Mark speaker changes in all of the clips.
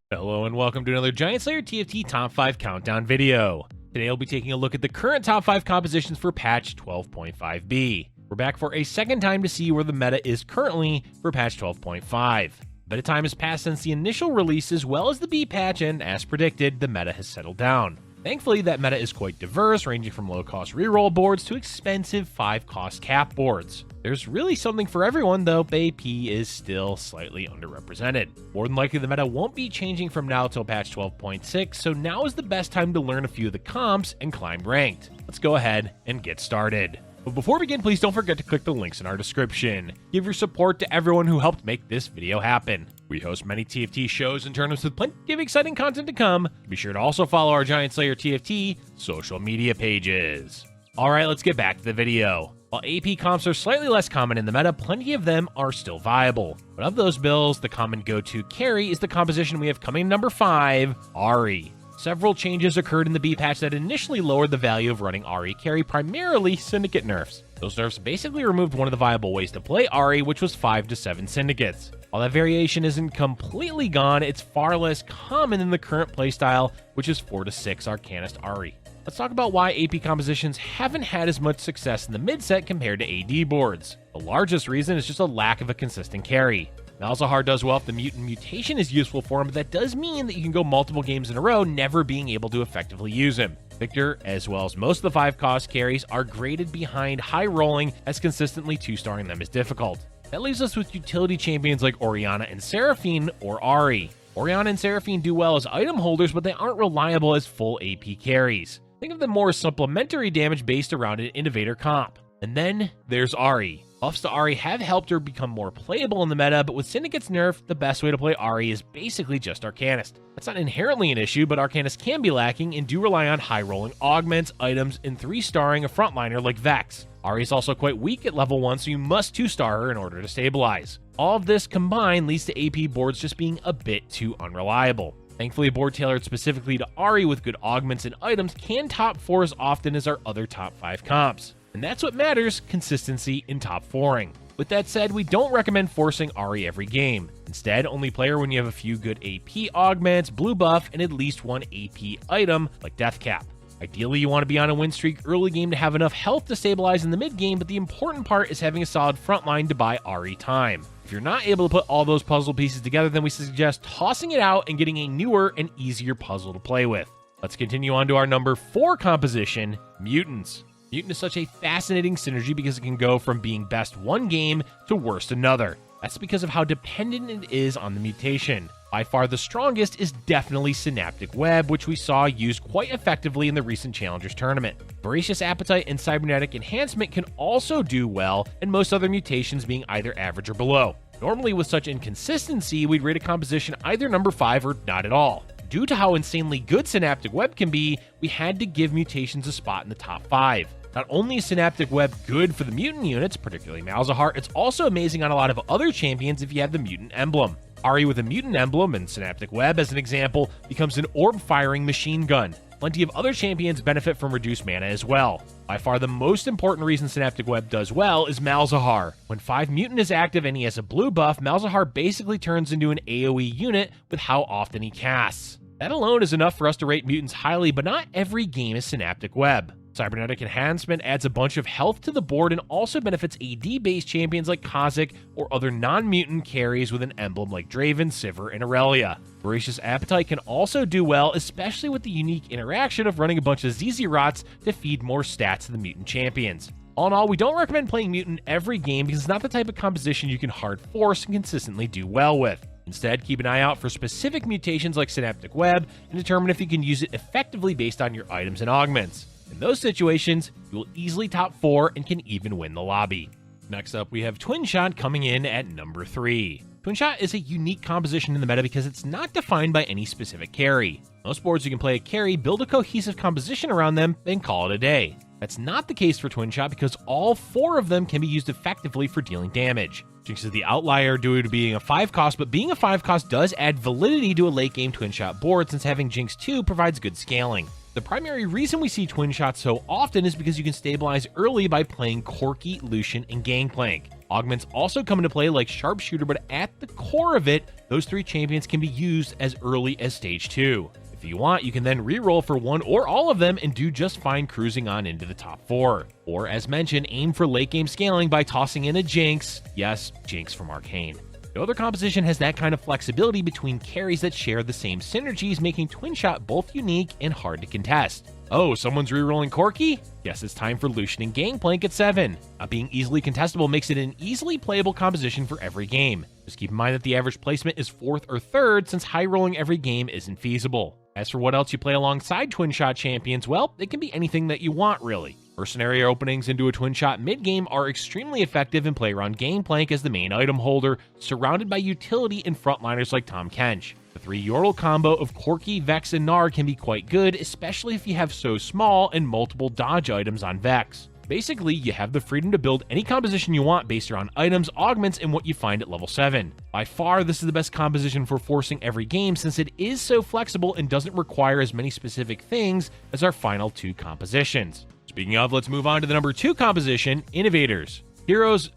Speaker 1: Hello and welcome to another Giant Slayer TFT Top 5 Countdown video. Today I'll be taking a look at the current Top 5 compositions for patch 12.5b. We're back for a second time to see where the meta is currently for patch 12.5. A bit of time has passed since the initial release as well as the B patch, and as predicted, the meta has settled down. Thankfully, that meta is quite diverse, ranging from low-cost reroll boards to expensive 5-cost cap boards. There's really something for everyone, though AP is still slightly underrepresented. More than likely, the meta won't be changing from now till patch 12.6, so now is the best time to learn a few of the comps and climb ranked. Let's go ahead and get started. But before we begin, please don't forget to click the links in our description. Give your support to everyone who helped make this video happen. We host many TFT shows and tournaments with plenty of exciting content to come. Be sure to also follow our Giant Slayer TFT social media pages. Alright, let's get back to the video. While AP comps are slightly less common in the meta, plenty of them are still viable. But of those builds, the common go-to carry is the composition we have coming in number 5, AHRI. Several changes occurred in the B patch that initially lowered the value of running AHRI carry, primarily syndicate nerfs. Those nerfs basically removed one of the viable ways to play AHRI, which was 5 to 7 syndicates. While that variation isn't completely gone, it's far less common than the current playstyle, which is 4 to 6 Arcanist AHRI. Let's talk about why AP compositions haven't had as much success in the mid-set compared to AD boards. The largest reason is just a lack of a consistent carry. Malzahar does well if the mutant mutation is useful for him, but that does mean that you can go multiple games in a row never being able to effectively use him. Victor, as well as most of the 5-cost carries, are graded behind high rolling, as consistently 2-starring them is difficult. That leaves us with utility champions like Orianna and Seraphine, or AHRI. Orianna and Seraphine do well as item holders, but they aren't reliable as full AP carries. Think of them more as supplementary damage based around an innovator comp. And then there's AHRI. Buffs to AHRI have helped her become more playable in the meta, but with Syndicate's nerf, the best way to play AHRI is basically just Arcanist. That's not inherently an issue, but Arcanists can be lacking and do rely on high-rolling augments, items, and 3-starring a frontliner like Vex. AHRI is also quite weak at level 1, so you must 2-star her in order to stabilize. All of this combined leads to AP boards just being a bit too unreliable. Thankfully, a board tailored specifically to AHRI with good augments and items can top 4 as often as our other top 5 comps. And that's what matters, consistency in top 4ing. With that said, we don't recommend forcing AHRI every game. Instead, only play her when you have a few good AP augments, blue buff, and at least one AP item, like Death Cap. Ideally, you want to be on a win streak early game to have enough health to stabilize in the mid game, but the important part is having a solid front line to buy AHRI time. If you're not able to put all those puzzle pieces together, then we suggest tossing it out and getting a newer and easier puzzle to play with. Let's continue on to our number 4 composition, Mutants. Mutant is such a fascinating synergy because it can go from being best one game to worst another. That's because of how dependent it is on the mutation. By far the strongest is definitely Synaptic Web, which we saw used quite effectively in the recent Challengers tournament. Voracious Appetite and Cybernetic Enhancement can also do well, and most other mutations being either average or below. Normally with such inconsistency, we'd rate a composition either number 5 or not at all. Due to how insanely good Synaptic Web can be, we had to give mutations a spot in the top 5. Not only is Synaptic Web good for the mutant units, particularly Malzahar, it's also amazing on a lot of other champions if you have the mutant emblem. AHRI with a mutant emblem and Synaptic Web, as an example, becomes an orb-firing machine gun. Plenty of other champions benefit from reduced mana as well. By far the most important reason Synaptic Web does well is Malzahar. When 5 mutant is active and he has a blue buff, Malzahar basically turns into an AoE unit with how often he casts. That alone is enough for us to rate mutants highly, but not every game is Synaptic Web. Cybernetic Enhancement adds a bunch of health to the board and also benefits AD-based champions like Kha'Zix or other non-mutant carries with an emblem like Draven, Sivir, and Irelia. Voracious Appetite can also do well, especially with the unique interaction of running a bunch of Zizzirots to feed more stats to the mutant champions. All in all, we don't recommend playing mutant every game because it's not the type of composition you can hard force and consistently do well with. Instead, keep an eye out for specific mutations like Synaptic Web and determine if you can use it effectively based on your items and augments. In those situations, you will easily top 4 and can even win the lobby. Next up, we have TWINSHOT coming in at number 3. TWINSHOT is a unique composition in the meta because it's not defined by any specific carry. Most boards you can play a carry, build a cohesive composition around them, then call it a day. That's not the case for TWINSHOT because all 4 of them can be used effectively for dealing damage. Jinx is the outlier due to being a 5-cost, but being a 5-cost does add validity to a late-game TWINSHOT board since having Jinx 2 provides good scaling. The primary reason we see TWINSHOT so often is because you can stabilize early by playing Corki, Lucian, and Gangplank. Augments also come into play like Sharpshooter, but at the core of it, those three champions can be used as early as stage 2. If you want, you can then reroll for one or all of them and do just fine cruising on into the top 4. Or as mentioned, aim for late game scaling by tossing in a Jinx. Yes, Jinx from Arcane. No other composition has that kind of flexibility between carries that share the same synergies, making TWINSHOT both unique and hard to contest. Oh, someone's rerolling Corki? Yes, it's time for Lucian and Gangplank at 7. Not being easily contestable makes it an easily playable composition for every game. Just keep in mind that the average placement is 4th or 3rd, since high rolling every game isn't feasible. As for what else you play alongside TWINSHOT champions, well, it can be anything that you want, really. Mercenary openings into a TWINSHOT mid-game are extremely effective and play around Gangplank as the main item holder, surrounded by utility and frontliners like Tahm Kench. The 3 Yordle combo of Corki, Vex, and Gnar can be quite good, especially if you have So Small and multiple dodge items on Vex. Basically, you have the freedom to build any composition you want based around items, augments, and what you find at level 7. By far, this is the best composition for forcing every game since it is so flexible and doesn't require as many specific things as our final 2 compositions. Speaking of, let's move on to the number 2 composition, Innovators. Heroes,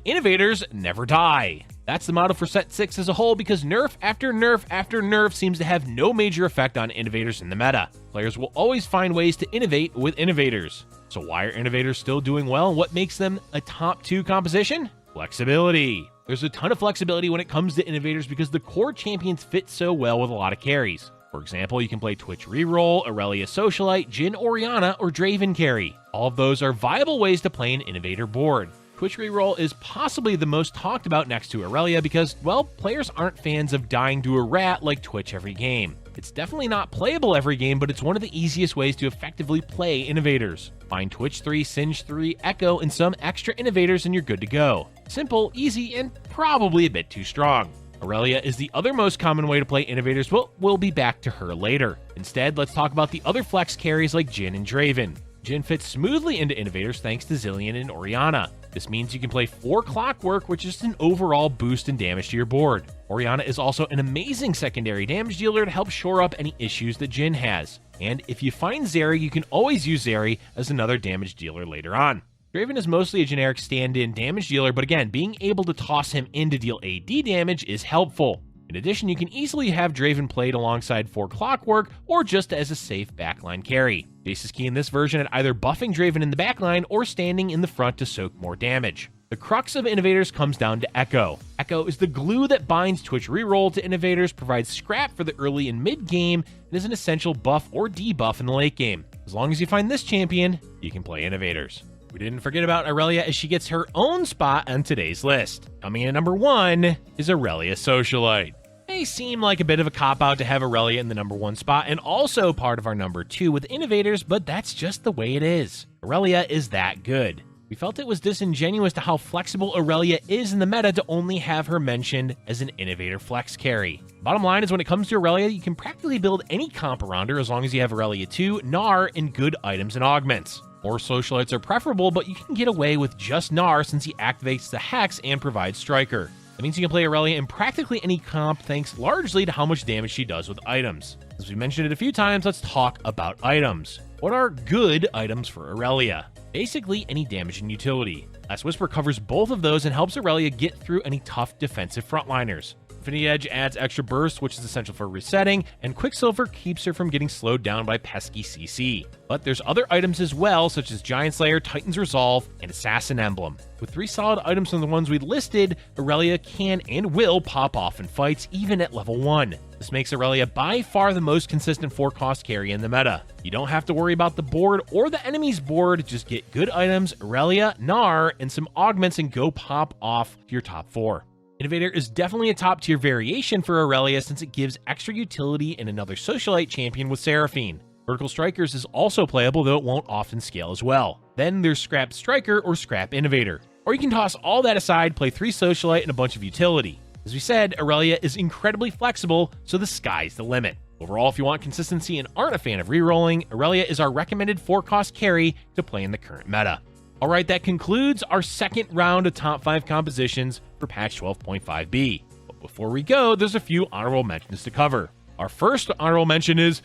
Speaker 1: Innovators never die. That's the motto for set 6 as a whole because nerf after nerf after nerf seems to have no major effect on Innovators in the meta. Players will always find ways to innovate with Innovators. So why are Innovators still doing well and what makes them a top 2 composition? Flexibility. There's a ton of flexibility when it comes to Innovators because the core champions fit so well with a lot of carries. For example, you can play Twitch Reroll, Aurelia Socialite, Jhin Orianna, or Draven carry. All of those are viable ways to play an Innovator board. Twitch Reroll is possibly the most talked about next to Aurelia because, well, players aren't fans of dying to a rat like Twitch every game. It's definitely not playable every game, but it's one of the easiest ways to effectively play Innovators. Find Twitch 3, Singe 3, Echo, and some extra Innovators and you're good to go. Simple, easy, and probably a bit too strong. Aurelia is the other most common way to play Innovators, but we'll be back to her later. Instead, let's talk about the other flex carries like Jhin and Draven. Jhin fits smoothly into Innovators thanks to Zilean and Orianna. This means you can play 4 Clockwork, which is an overall boost in damage to your board. Orianna is also an amazing secondary damage dealer to help shore up any issues that Jhin has. And if you find Zeri, you can always use Zeri as another damage dealer later on. Draven is mostly a generic stand-in damage dealer, but again, being able to toss him in to deal AD damage is helpful. In addition, you can easily have Draven played alongside 4 Clockwork or just as a safe backline carry. Jace is key in this version at either buffing Draven in the backline or standing in the front to soak more damage. The crux of Innovators comes down to Echo. Echo is the glue that binds Twitch Reroll to Innovators, provides scrap for the early and mid game, and is an essential buff or debuff in the late game. As long as you find this champion, you can play Innovators. We didn't forget about Aurelia as she gets her own spot on today's list. Coming in at number 1 is Aurelia Socialite. May seem like a bit of a cop-out to have Aurelia in the number 1 spot and also part of our number 2 with Innovators, but that's just the way it is. Aurelia is that good. We felt it was disingenuous to how flexible Aurelia is in the meta to only have her mentioned as an Innovator flex carry. Bottom line is when it comes to Aurelia, you can practically build any comp around her as long as you have Aurelia 2, Gnar, and good items and augments. More Socialites are preferable, but you can get away with just Gnar since he activates the Hex and provides Striker. That means you can play Aurelia in practically any comp thanks largely to how much damage she does with items. As we mentioned it a few times, let's talk about items. What are good items for Aurelia? Basically any damage and utility. Last Whisper covers both of those and helps Aurelia get through any tough defensive frontliners. Infinity Edge adds extra burst, which is essential for resetting, and Quicksilver keeps her from getting slowed down by pesky CC. But there's other items as well, such as Giant Slayer, Titan's Resolve, and Assassin Emblem. With 3 solid items from the ones we listed, Aurelia can and will pop off in fights, even at level 1. This makes Aurelia by far the most consistent 4-cost carry in the meta. You don't have to worry about the board or the enemy's board, just get good items, Aurelia, Gnar, and some augments and go pop off to your top 4. Innovator is definitely a top tier variation for Aurelia since it gives extra utility in another Socialite champion with Seraphine. Vertical Strikers is also playable, though it won't often scale as well. Then there's Scrap Striker or Scrap Innovator. Or you can toss all that aside, play 3 Socialite and a bunch of utility. As we said, Aurelia is incredibly flexible, so the sky's the limit. Overall, if you want consistency and aren't a fan of rerolling, Aurelia is our recommended 4-cost carry to play in the current meta. Alright, that concludes our second round of top 5 compositions for patch 12.5b. But before we go, there's a few honorable mentions to cover. Our first honorable mention is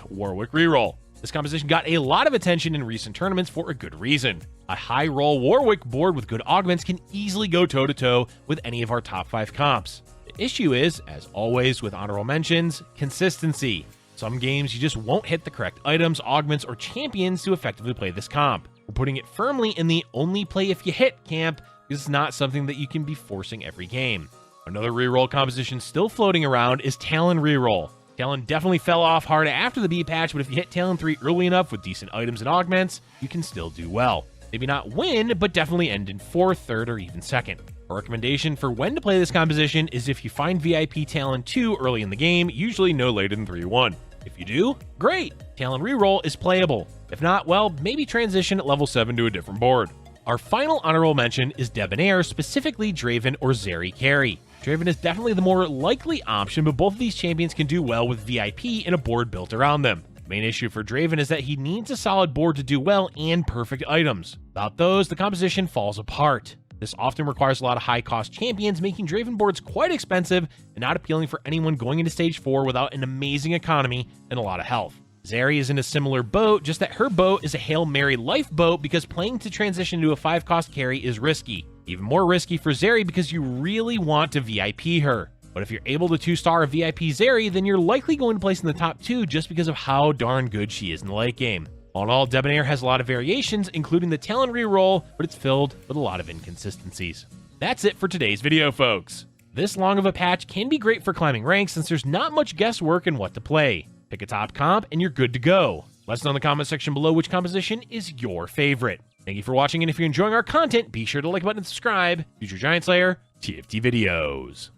Speaker 1: Warwick reroll. This composition got a lot of attention in recent tournaments for a good reason. A high roll Warwick board with good augments can easily go toe-to-toe with any of our top 5 comps. The issue is, as always with honorable mentions, consistency. Some games you just won't hit the correct items, augments, or champions to effectively play this comp. We're putting it firmly in the only play if you hit camp, because it's not something that you can be forcing every game. Another reroll composition still floating around is Talon reroll. Talon definitely fell off hard after the B patch, but if you hit Talon 3 early enough with decent items and augments, you can still do well. Maybe not win, but definitely end in 4th, 3rd, or even 2nd. A recommendation for when to play this composition is if you find VIP Talon 2 early in the game, usually no later than 3-1. If you do, great! Talon reroll is playable. If not, well, maybe transition at level 7 to a different board. Our final honorable mention is Debonair, specifically Draven or Zeri carry. Draven is definitely the more likely option, but both of these champions can do well with VIP and a board built around them. The main issue for Draven is that he needs a solid board to do well and perfect items. Without those, the composition falls apart. This often requires a lot of high-cost champions, making Draven boards quite expensive and not appealing for anyone going into Stage 4 without an amazing economy and a lot of health. Zeri is in a similar boat, just that her boat is a Hail Mary life boat because playing to transition to a 5-cost carry is risky. Even more risky for Zeri because you really want to VIP her. But if you're able to 2-star a VIP Zeri, then you're likely going to place in the top 2 just because of how darn good she is in the late game. All in all, Debonair has a lot of variations, including the Talon reroll, but it's filled with a lot of inconsistencies. That's it for today's video, folks. This long of a patch can be great for climbing ranks since there's not much guesswork in what to play. Pick a top comp and you're good to go. Let us know in the comment section below which composition is your favorite. Thank you for watching, and if you're enjoying our content, be sure to like the button and subscribe. Future Giant Slayer TFT videos.